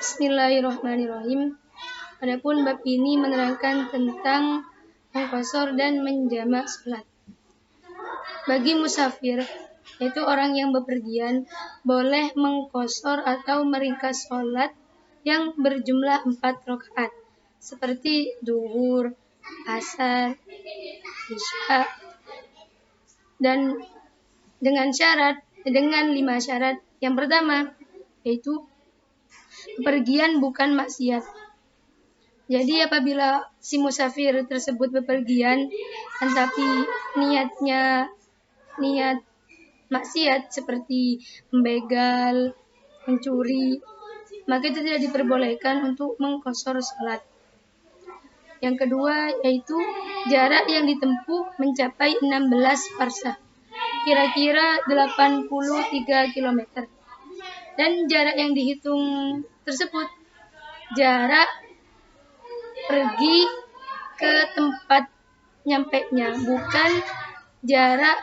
Bismillahirrahmanirrahim. Adapun bab ini menerangkan tentang mengqashar dan menjamak salat. Bagi musafir, yaitu orang yang bepergian, boleh mengqashar atau meringkas salat yang berjumlah 4 rakaat, seperti zuhur, asar, isya, dan dengan 5 syarat. Yang pertama, yaitu bepergian bukan maksiat. Jadi apabila si musafir tersebut bepergian tetapi niat maksiat seperti membegal, mencuri, maka itu tidak diperbolehkan untuk mengqashar salat. Yang kedua yaitu jarak yang ditempuh mencapai 16 parsah, kira-kira 83 km. Dan jarak yang dihitung tersebut jarak pergi ke tempat nyampenya, bukan jarak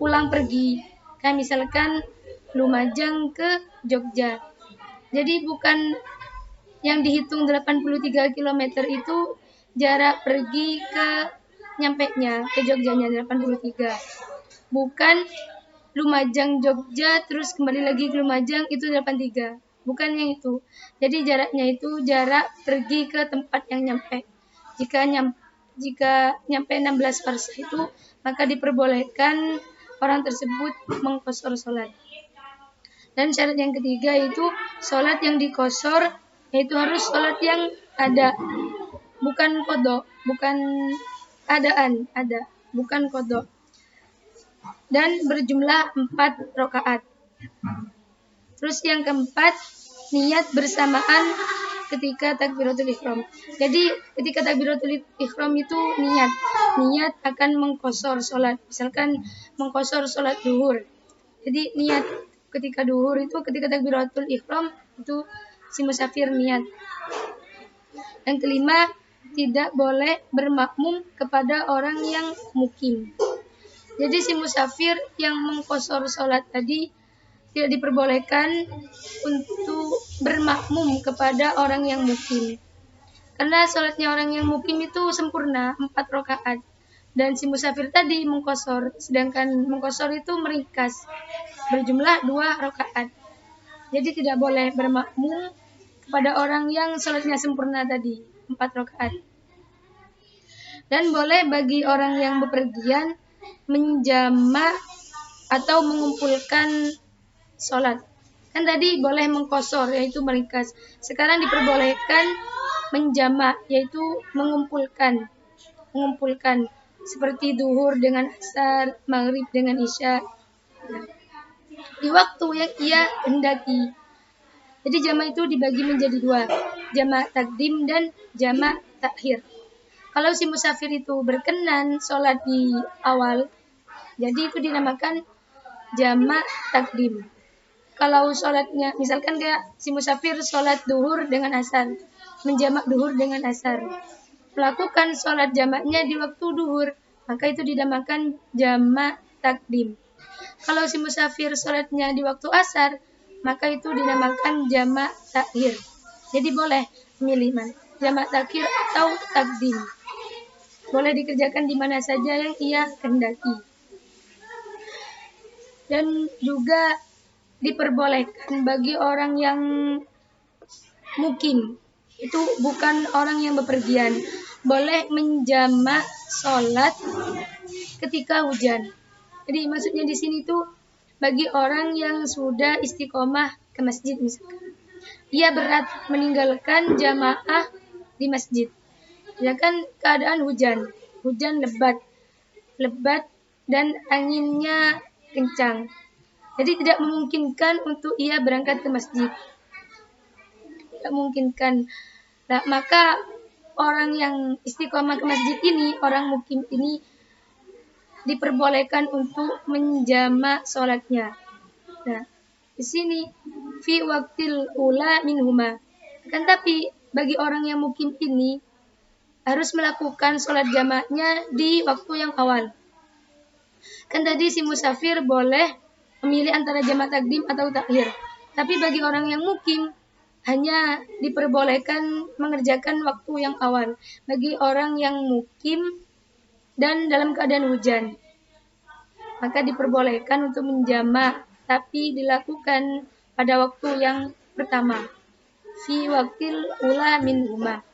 pulang pergi. Kayak misalkan Lumajang ke Jogja. Jadi bukan yang dihitung 83 km itu jarak pergi ke nyampenya, ke Jogjanya 83. Bukan Lumajang Jogja terus kembali lagi ke Lumajang itu 83. Bukan yang itu. Jadi jaraknya itu jarak pergi ke tempat yang nyampe. Jika nyampe 16 parsah itu, maka diperbolehkan orang tersebut mengqashar salat. Dan syarat yang ketiga itu salat yang diqashar yaitu harus salat yang ada, bukan qadha, bukan adaan, ada, bukan qadha. Dan berjumlah 4 rakaat. Terus yang keempat, niat bersamaan ketika takbiratul ihram. Jadi ketika takbiratul ihram itu niat akan mengqashar salat. Misalkan mengqashar salat zuhur. Jadi niat ketika zuhur itu ketika takbiratul ihram itu si musafir niat. Yang kelima, tidak boleh bermakmum kepada orang yang mukim. Jadi si musafir yang mengqashar salat tadi tidak diperbolehkan untuk bermakmum kepada orang yang mukim. Karena salatnya orang yang mukim itu sempurna 4 rakaat. Dan si musafir tadi mengqashar, sedangkan mengqashar itu meringkas berjumlah 2 rakaat. Jadi tidak boleh bermakmum kepada orang yang salatnya sempurna tadi 4 rakaat. Dan boleh bagi orang yang bepergian menjamak atau mengumpulkan salat. Kan tadi boleh mengqashar yaitu meringkas. Sekarang diperbolehkan menjamak yaitu mengumpulkan seperti zuhur dengan asar, maghrib dengan isya di waktu yang ia hendaki. Jadi jamak itu dibagi menjadi 2, jamak takdim dan jamak takhir. Kalau si musafir itu berkenan salat di awal, jadi itu dinamakan jamak takdim. Kalau salatnya misalkan kayak si musafir salat zuhur dengan asar, menjamak zuhur dengan asar, melakukan salat jamaknya di waktu zuhur, maka itu dinamakan jamak takdim. Kalau si musafir salatnya di waktu asar, maka itu dinamakan jamak takhir. Jadi boleh memilih mana, jamak takhir atau takdim. Boleh dikerjakan di mana saja yang ia kehendaki. Dan juga diperbolehkan bagi orang yang mukim, itu bukan orang yang bepergian, boleh menjamak salat ketika hujan. Jadi maksudnya di sini tuh bagi orang yang sudah istiqomah ke masjid misalkan. Ia berat meninggalkan jamaah di masjid. Sedangkan keadaan hujan lebat dan anginnya kencang. Jadi tidak memungkinkan untuk ia berangkat ke masjid. Tidak memungkinkan. Nah, maka orang yang istiqomah ke masjid ini, orang mukim ini diperbolehkan untuk menjamak salatnya. Nah, di sini fi waqtil ula minhuma. Kan tapi bagi orang yang mukim ini harus melakukan salat jamaknya di waktu yang awal. Kan tadi si musafir boleh memilih antara jamak takdim atau takhir. Tapi bagi orang yang mukim hanya diperbolehkan mengerjakan waktu yang awal bagi orang yang mukim dan dalam keadaan hujan. Maka diperbolehkan untuk menjamak, tapi dilakukan pada waktu yang pertama. Fi waktil ula min huma.